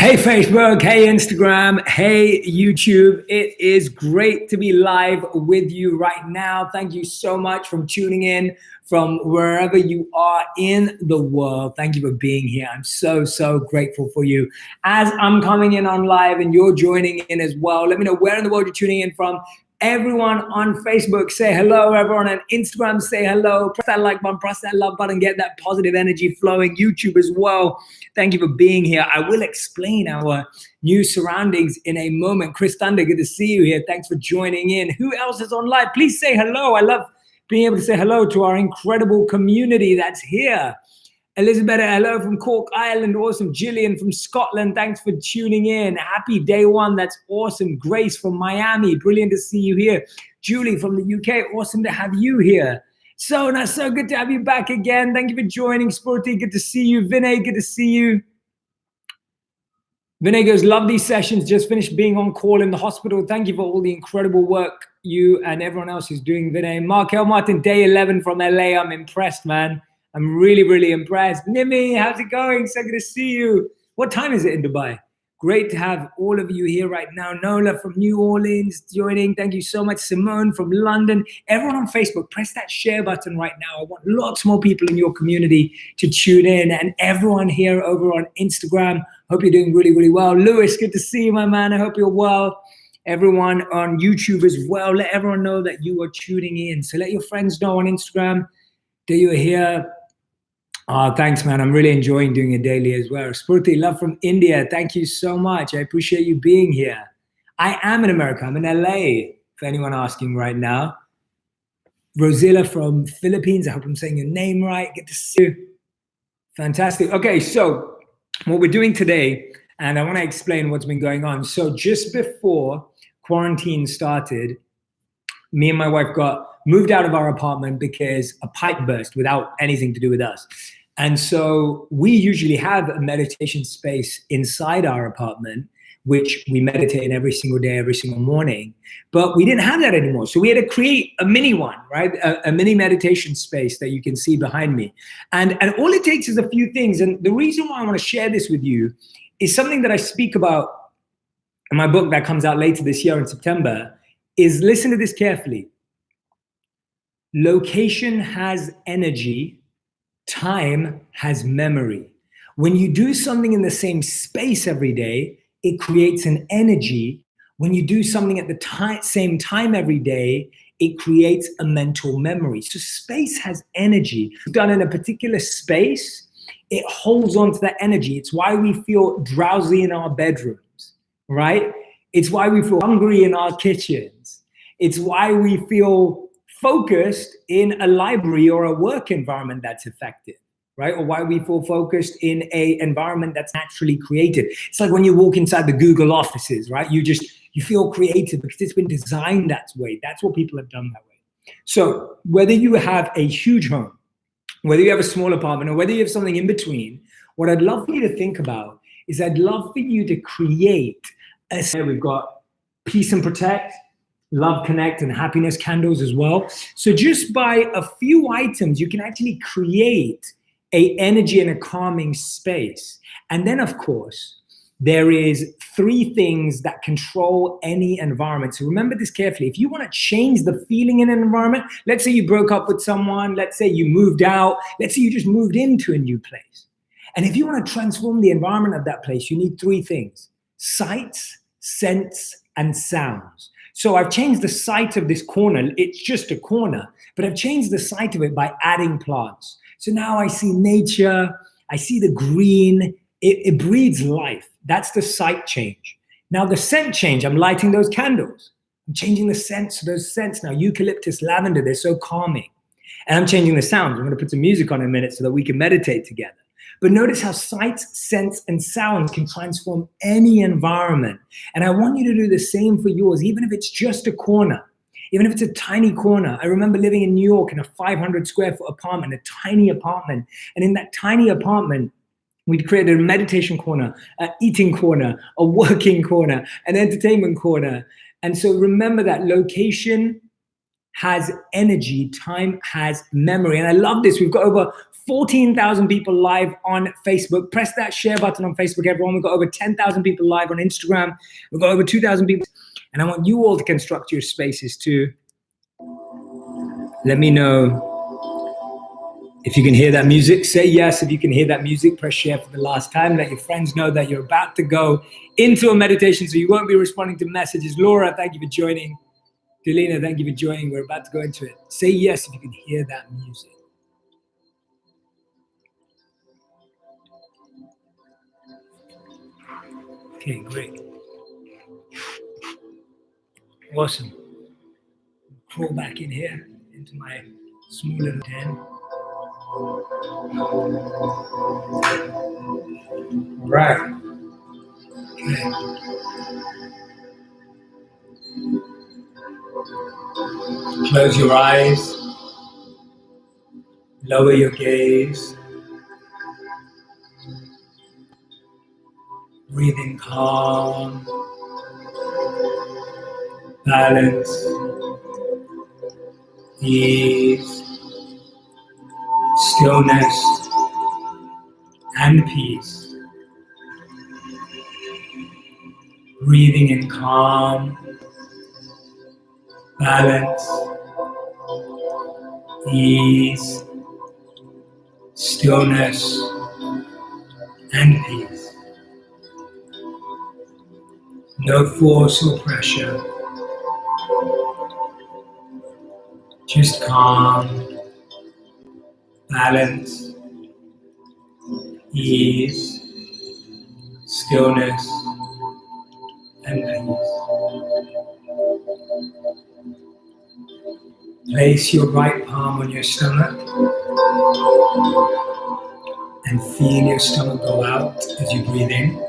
Hey Facebook, hey Instagram, hey YouTube. It is great to be live with you right now. Thank you so much for tuning in from wherever you are in the world. Thank you for being here. I'm so grateful for you. As I'm coming in on live and you're joining in as well, let me know where in the world you're tuning in from. Everyone on Facebook, say hello. Everyone on Instagram, say hello. Press that like button, press that love button, get that positive energy flowing. YouTube as well. Thank you for being here. I will explain our new surroundings in a moment. Chris Thunder, good to see you here. Thanks for joining in. Who else is on live? Please say hello. I love being able to say hello to our incredible community that's here. Elizabeth, hello from Cork Island. Awesome. Gillian from Scotland. Thanks for tuning in. Happy day one. That's awesome. Grace from Miami. Brilliant to see you here. Julie from the UK. Awesome to have you here. So good to have you back again. Thank you for joining. Sporty, good to see you. Vinay, good to see you. Vinay goes, love these sessions. Just finished being on call in the hospital. Thank you for all the incredible work you and everyone else is doing, Vinay. Markel Martin, day 11 from LA. I'm impressed, man. I'm really impressed. Nimi, how's it going? So good to see you. What time is it in Dubai? Great to have all of you here right now. Nola from New Orleans joining. Thank you so much. Simone from London. Everyone on Facebook, press that share button right now. I want lots more people in your community to tune in. And everyone here over on Instagram, hope you're doing really well. Lewis, good to see you, my man. I hope you're well. Everyone on YouTube as well, let everyone know that you are tuning in. So let your friends know on Instagram that you're here. Thanks, man. I'm really enjoying doing it daily as well. Spurti, love from India. Thank you so much. I appreciate you being here. I am in America. I'm in LA, for anyone asking right now. Rosilla from Philippines. I hope I'm saying your name right. Good to see you. Fantastic. Okay, so what we're doing today, and I want to explain what's been going on. So just before quarantine started, me and my wife got moved out of our apartment because a pipe burst without anything to do with us. And so we usually have a meditation space inside our apartment, which we meditate in every single day, every single morning. But we didn't have that anymore. So we had to create a mini one, right? A mini meditation space that you can see behind me. And all it takes is a few things. And the reason why I want to share this with you is something that I speak about in my book that comes out later this year in September, is listen to this carefully. Location has energy, time has memory. When you do something in the same space every day, it creates an energy. When you do something at the same time every day, it creates a mental memory. So space has energy. Done in a particular space, it holds on to that energy. It's why we feel drowsy in our bedrooms, right? It's why we feel hungry in our kitchens. It's why we feel focused in a library or a work environment that's effective, right? Or why we feel focused in a environment that's naturally created. It's like when you walk inside the Google offices, right? You feel creative because it's been designed that way. That's what people have done that way. So whether you have a huge home, whether you have a small apartment, or whether you have something in between, what I'd love for you to think about is I'd love for you to create we've got peace and protect, love, connect, and happiness candles as well. So just by a few items, you can actually create an energy and a calming space. And then, of course, there is 3 things that control any environment. So remember this carefully. If you want to change the feeling in an environment, let's say you broke up with someone, let's say you moved out, let's say you just moved into a new place. And if you want to transform the environment of that place, you need 3 things: sights, scents, and sounds. So I've changed the site of this corner. It's just a corner, but I've changed the site of it by adding plants. So now I see nature, I see the green, it breathes life. That's the sight change. Now the scent change, I'm lighting those candles. I'm changing the scents, those scents now, eucalyptus, lavender, they're so calming. And I'm changing the sounds. I'm gonna put some music on in a minute so that we can meditate together. But notice how sights, scents, and sounds can transform any environment. And I want you to do the same for yours, even if it's just a corner, even if it's a tiny corner. I remember living in New York in a 500 square foot apartment, a tiny apartment. And in that tiny apartment, we'd created a meditation corner, an eating corner, a working corner, an entertainment corner. And so remember that location has energy, time has memory. And I love this. We've got over 14,000 people live on Facebook. Press that share button on Facebook, everyone. We've got over 10,000 people live on Instagram. We've got over 2,000 people. And I want you all to construct your spaces too. Let me know if you can hear that music. Say yes if you can hear that music. Press share for the last time. Let your friends know that you're about to go into a meditation, so you won't be responding to messages. Laura, thank you for joining. Delina, thank you for joining. We're about to go into it. Say yes if you can hear that music. Okay, great. Awesome. Crawl back in here into my small little den. Right. Okay. Close your eyes. Lower your gaze. Breathe in calm, balance, ease, stillness, and peace. Breathing in calm, balance, ease, stillness, and peace. No force or pressure, just calm, balance, ease, stillness, and peace. Place your right palm on your stomach and feel your stomach go out as you breathe in,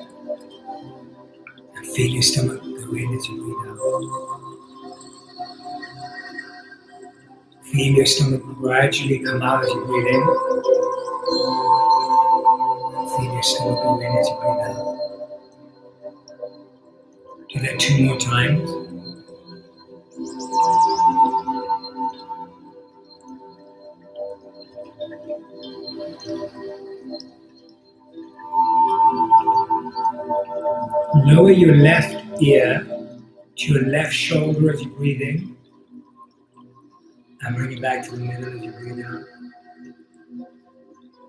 and feel your stomach go in as you breathe out. Feel your stomach gradually come out as you breathe in, and feel your stomach go in as you breathe out. Do that 2 more times. Lower your left ear to your left shoulder as you breathe in, and bring it back to the middle as you breathe out.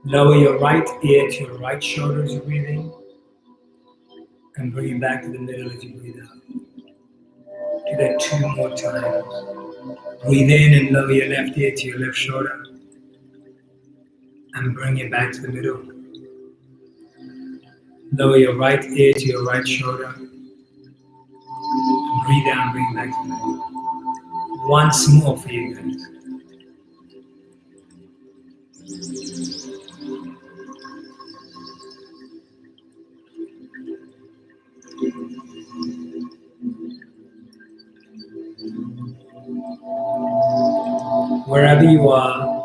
Lower your right ear to your right shoulder as you breathe in, and bring it back to the middle as you breathe out. Do that 2 more times. Breathe in and lower your left ear to your left shoulder, and bring it back to the middle. Lower your right ear to your right shoulder, and breathe out and bring it back to the middle. Once more for you guys. Wherever you are,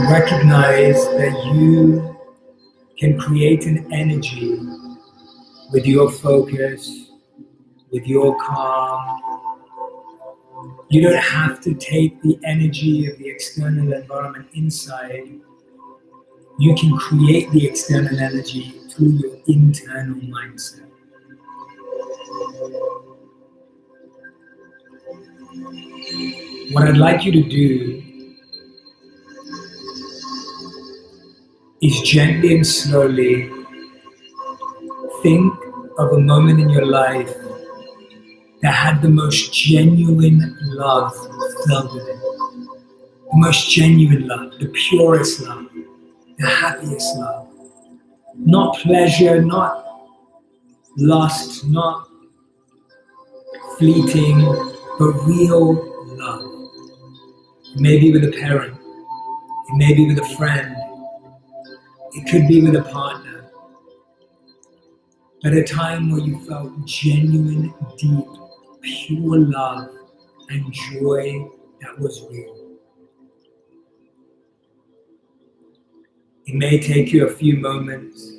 recognize that you can create an energy with your focus, with your calm. You don't have to take the energy of the external environment inside. You can create the external energy through your internal mindset. What I'd like you to do is gently and slowly think of a moment in your life that had the most genuine love filled with it. The most genuine love, the purest love, the happiest love. Not pleasure, not lust, not fleeting, but real love. It may be with a parent, it may be with a friend, it could be with a partner. But a time where you felt genuine, deep, pure love and joy that was real. It may take you a few moments.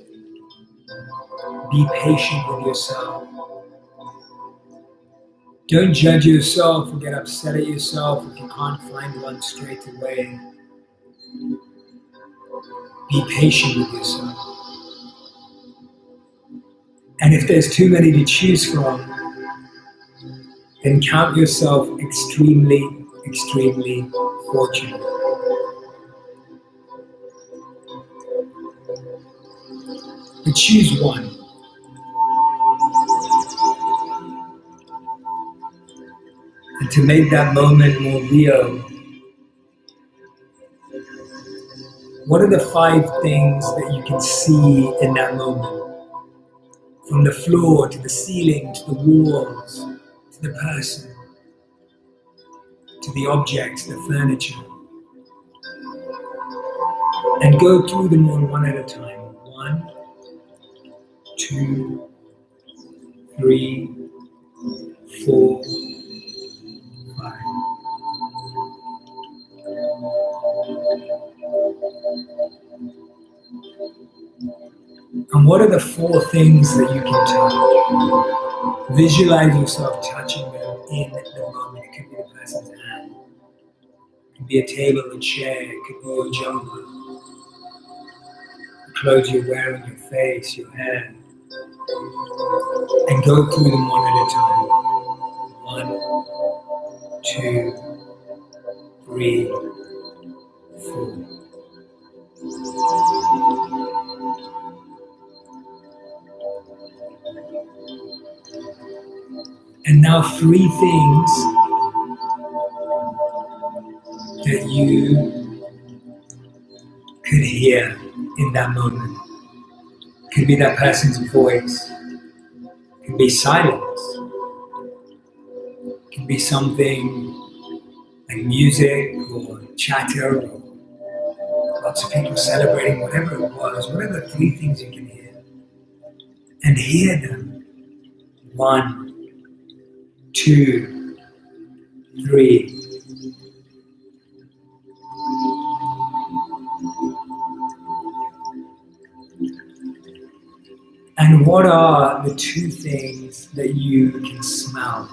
Be patient with yourself. Don't judge yourself or get upset at yourself if you can't find one straight away. Be patient with yourself. And if there's too many to choose from, then count yourself extremely, extremely fortunate. But choose one. And to make that moment more real, what are the 5 things that you can see in that moment? From the floor to the ceiling, to the walls, to the person, to the objects, the furniture. And go through them all one at a time. 1, 2, 3, 4, 5. And what are the 4 things that you can touch? Visualize yourself touching them in the moment. It could be the person's hand. It could be a table, a chair. It could be your jumper, the clothes you're wearing, your face, your hair. And go through them one at a time. 1, 2, 3, 4. And now 3 things that you could hear in that moment. Could be that person's voice. Could be silence. Could be something like music or chatter or lots of people celebrating, whatever it was, whatever 3 things you can hear. And hear them. 1, 2, 3. And what are the 2 things that you can smell?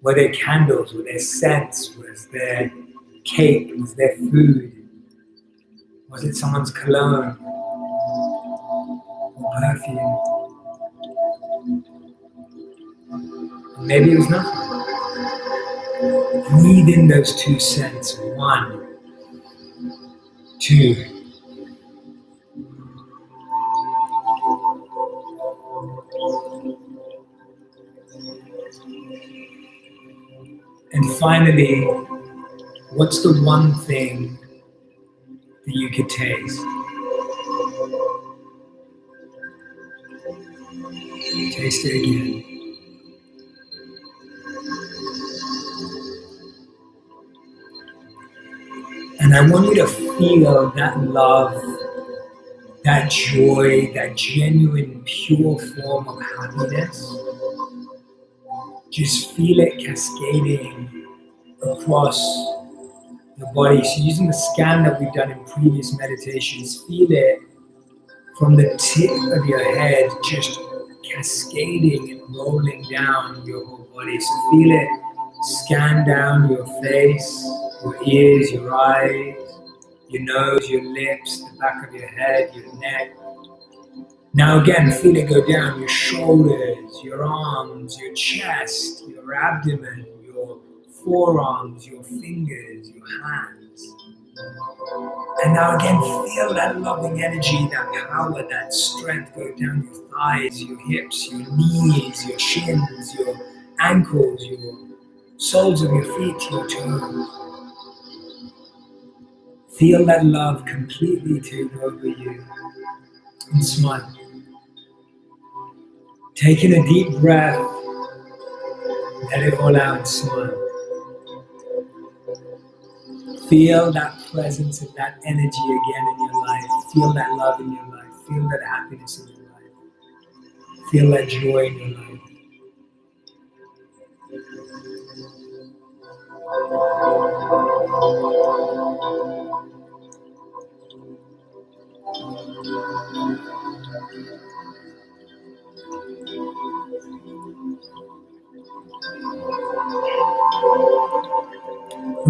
Were there candles? Were there scents? Was there cake? Was there food? Was it someone's cologne or perfume? Maybe it was nothing. Breathe in those 2 scents. 1, 2. And finally, what's the 1 thing that you could taste? Taste it again. And I want you to feel that love, that joy, that genuine, pure form of happiness. Just feel it cascading across your body. So using the scan that we've done in previous meditations, feel it from the tip of your head, just cascading and rolling down your whole body. So feel it scan down your face, your ears, your eyes, your nose, your lips, the back of your head, your neck. Now again, feel it go down your shoulders, your arms, your chest, your abdomen, your forearms, your fingers, your hands. And now again, feel that loving energy, that power, that strength go down your thighs, your hips, your knees, your shins, your ankles, your soles of your feet to your toes. Feel that love completely take over you. And smile. Taking a deep breath, let it all out and smile. Feel that presence and that energy again in your life. Feel that love in your life. Feel that happiness in your life. Feel that joy in your life.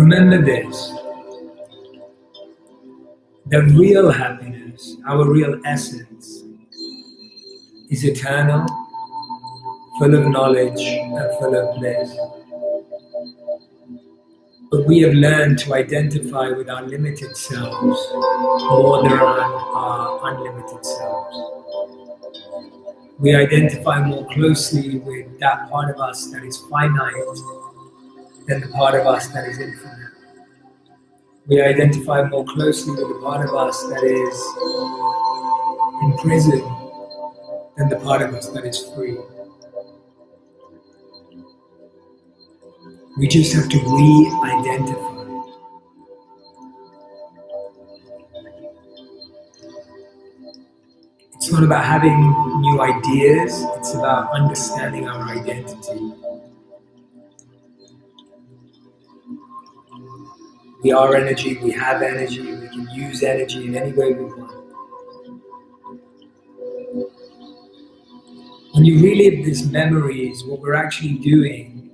Remember this, that real happiness, our real essence, is eternal, full of knowledge and full of bliss. But we have learned to identify with our limited selves more than our unlimited selves. We identify more closely with that part of us that is finite than the part of us that is infinite. We identify more closely with the part of us that is imprisoned than the part of us that is free. We just have to re-identify. It's not about having new ideas, it's about understanding our identity. We are energy, we have energy, we can use energy in any way we want. When you relive these memories, what we're actually doing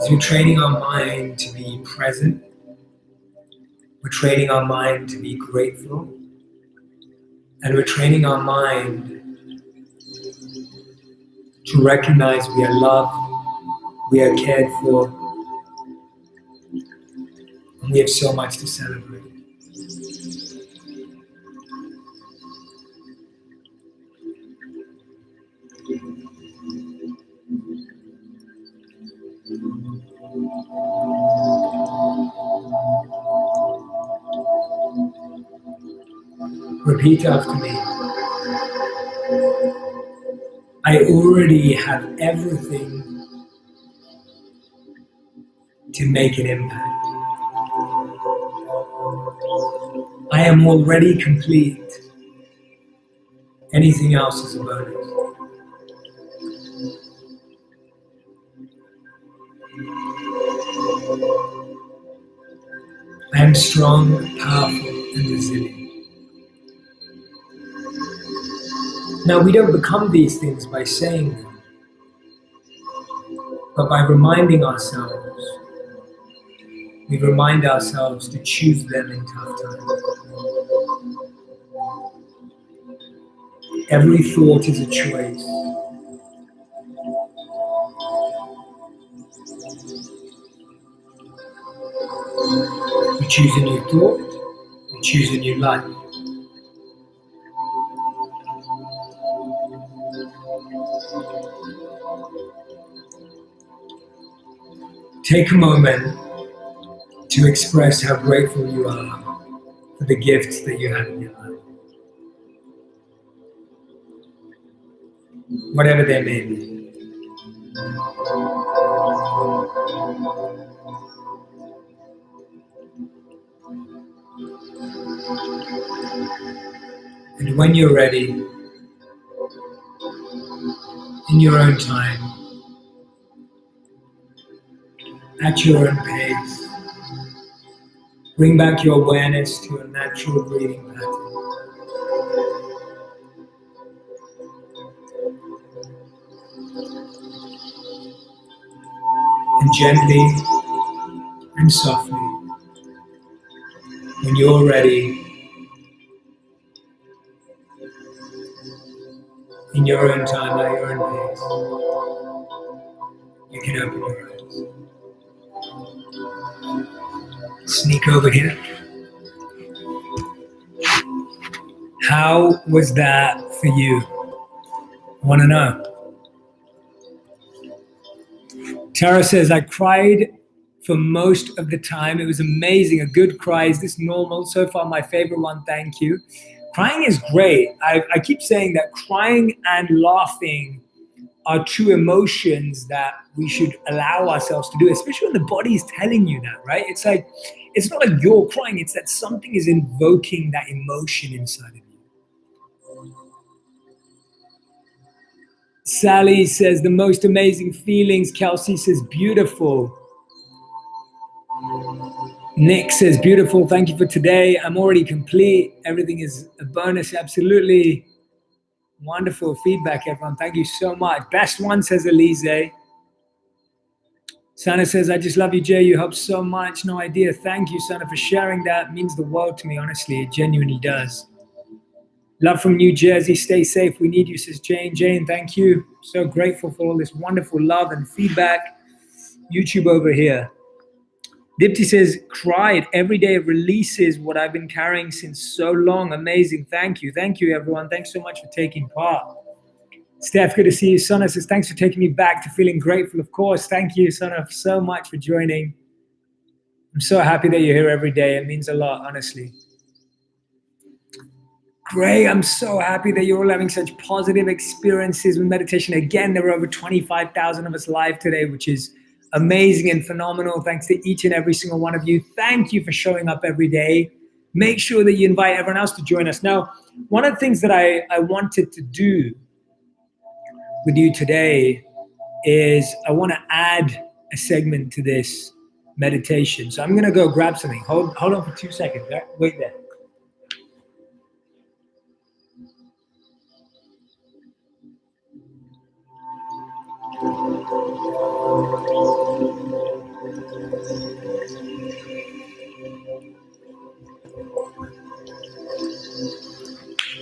is we're training our mind to be present, we're training our mind to be grateful, and we're training our mind to recognize we are loved, we are cared for, and we have so much to celebrate. Repeat after me. I already have everything to make an impact. I am already complete. Anything else is a bonus. I am strong, powerful, and resilient. Now, we don't become these things by saying them, but by reminding ourselves. We remind ourselves to choose them in tough times. Every thought is a choice. You choose a new thought, you choose a new life. Take a moment to express how grateful you are for the gifts that you have in your life, whatever they may be. And when you're ready, in your own time, at your own pace, bring back your awareness to a natural breathing pattern. And gently and softly, when you're ready, in your own time, at your own pace, you can open your eyes. Sneak over here. How was that for you? I want to know. Tara says, I cried for most of the time. It was amazing. A good cry. Is this normal? So far, my favorite one. Thank you. Crying is great. I keep saying that crying and laughing are two emotions that we should allow ourselves to do, especially when the body is telling you that, right? It's like, it's not like you're crying. It's that something is invoking that emotion inside of you. Sally says, the most amazing feelings. Kelsey says, beautiful. Nick says, beautiful. Thank you for today. I'm already complete. Everything is a bonus. Absolutely wonderful feedback, everyone. Thank you so much. Best one, says Elise. Sana says, I just love you, Jay. You help so much. No idea. Thank you, Sana, for sharing that. It means the world to me, honestly. It genuinely does. Love from New Jersey. Stay safe. We need you, says Jane. Jane, thank you. So grateful for all this wonderful love and feedback. YouTube over here. Dipti says, cried. Every day it releases what I've been carrying since so long. Amazing. Thank you. Thank you, everyone. Thanks so much for taking part. Steph, good to see you. Sana says, thanks for taking me back to feeling grateful. Of course. Thank you, Sana, so much for joining. I'm so happy that you're here every day. It means a lot, honestly. Gray, I'm so happy that you're all having such positive experiences with meditation. Again, there were over 25,000 of us live today, which is amazing and phenomenal. Thanks to each and every single one of you. Thank you for showing up every day. Make sure that you invite everyone else to join us. Now, one of the things that I wanted to do with you today is I want to add a segment to this meditation. So I'm going to go grab something. Hold on for 2 seconds. Wait there.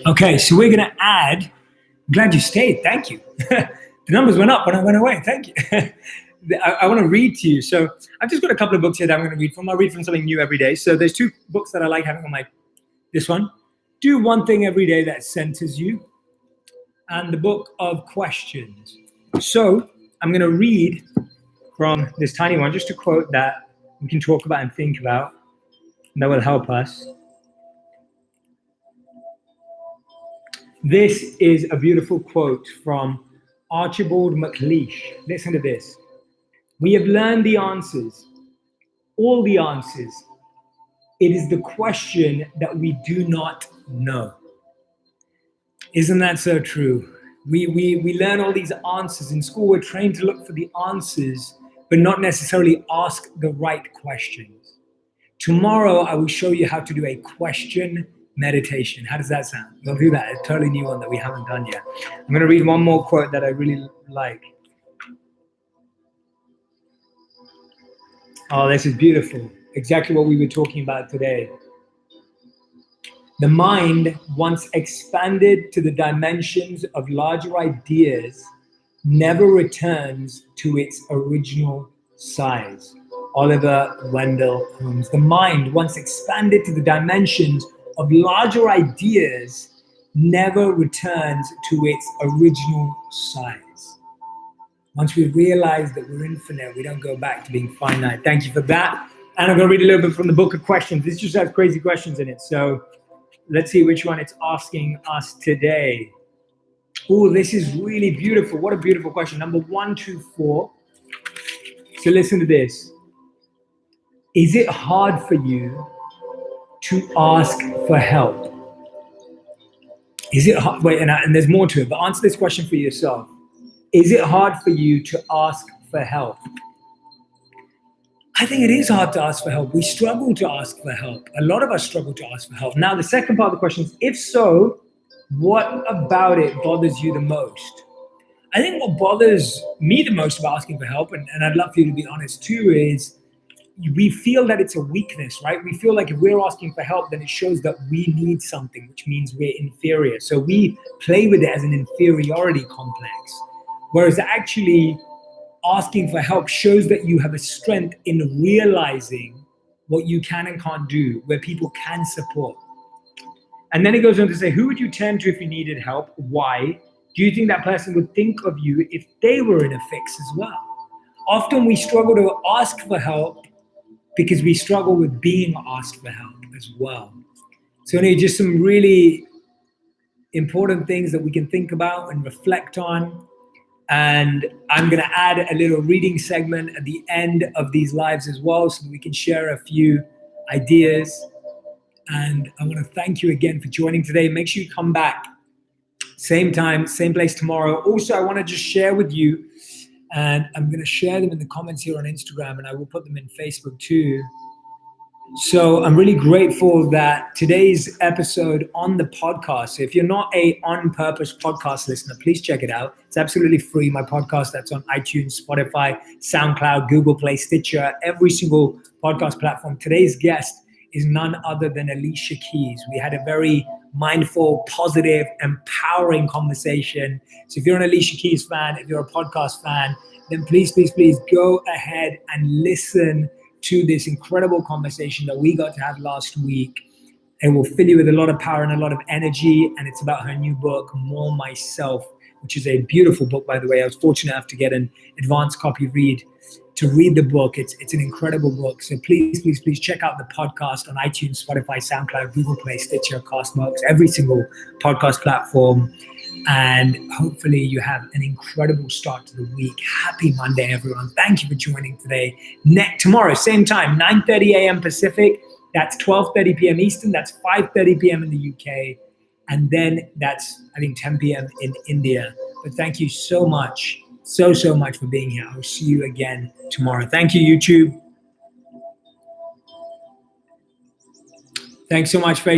Okay, so we're going to add, I'm glad you stayed, thank you. The numbers went up when I went away, thank you. I want to read to you. So I've just got a couple of books here that I'm going to read from. I'll read from something new every day. So there's 2 books that I like having on this one. Do one thing every day that centers you. And the book of questions. So I'm going to read from this tiny one, just a quote that we can talk about and think about, and that will help us. This is a beautiful quote from Archibald MacLeish. Listen to this. We have learned the answers, all the answers. It is the question that we do not know. Isn't that so true? We learn all these answers. In school, we're trained to look for the answers, but not necessarily ask the right questions. Tomorrow, I will show you how to do a question meditation. How does that sound? We'll do that. A totally new one that we haven't done yet. I'm going to read one more quote that I really like. Oh, this is beautiful. Exactly what we were talking about today. The mind, once expanded to the dimensions of larger ideas, never returns to its original size. Oliver Wendell Holmes. The mind, once expanded to the dimensions of larger ideas, never returns to its original size. Once we realize that we're infinite, we don't go back to being finite. Thank you for that. And I'm going to read a little bit from the book of questions. This just has crazy questions in it. So let's see which one it's asking us today. Oh, this is really beautiful. What a beautiful question. Number 124. So listen to this. Is it hard for you to ask for help? Is it hard? Wait, and there's more to it, but answer this question for yourself. Is it hard for you to ask for help? I think it is hard to ask for help. We struggle to ask for help. A lot of us struggle to ask for help. Now, the second part of the question is, if so, what about it bothers you the most? I think what bothers me the most about asking for help, and I'd love for you to be honest too, is we feel that it's a weakness, right? We feel like if we're asking for help, then it shows that we need something, which means we're inferior. So we play with it as an inferiority complex. Whereas actually asking for help shows that you have a strength in realizing what you can and can't do, where people can support. And then it goes on to say, who would you turn to if you needed help? Why? Do you think that person would think of you if they were in a fix as well? Often we struggle to ask for help because we struggle with being asked for help as well. So just some really important things that we can think about and reflect on. And I'm going to add a little reading segment at the end of these lives as well, so that we can share a few ideas. And I want to thank you again for joining today. Make sure you come back. Same time, same place tomorrow. Also, I want to just share with you, and I'm going to share them in the comments here on Instagram, and I will put them in Facebook too. So I'm really grateful that today's episode on the podcast, so if you're not a On Purpose podcast listener, please check it out. It's absolutely free. My podcast that's on iTunes, Spotify, SoundCloud, Google Play, Stitcher, every single podcast platform. Today's guest is none other than Alicia Keys. We had a very mindful, positive, empowering conversation. So if you're an Alicia Keys fan, if you're a podcast fan, then please, please, please go ahead and listen to this incredible conversation that we got to have last week. It will fill you with a lot of power and a lot of energy. And it's about her new book, More Myself, which is a beautiful book, by the way. I was fortunate enough to get an advanced copy to read the book. It's an incredible book. So please, please, please check out the podcast on iTunes, Spotify, SoundCloud, Google Play, Stitcher, Castbox, every single podcast platform. And hopefully you have an incredible start to the week. Happy Monday, everyone. Thank you for joining today. Tomorrow, same time, 9:30 a.m. Pacific. That's 12:30 p.m. Eastern. That's 5:30 p.m. in the UK. And then that's, I think, 10 p.m. in India. But thank you so much, so much for being here. I'll see you again tomorrow. Thank you, YouTube. Thanks so much, Facebook.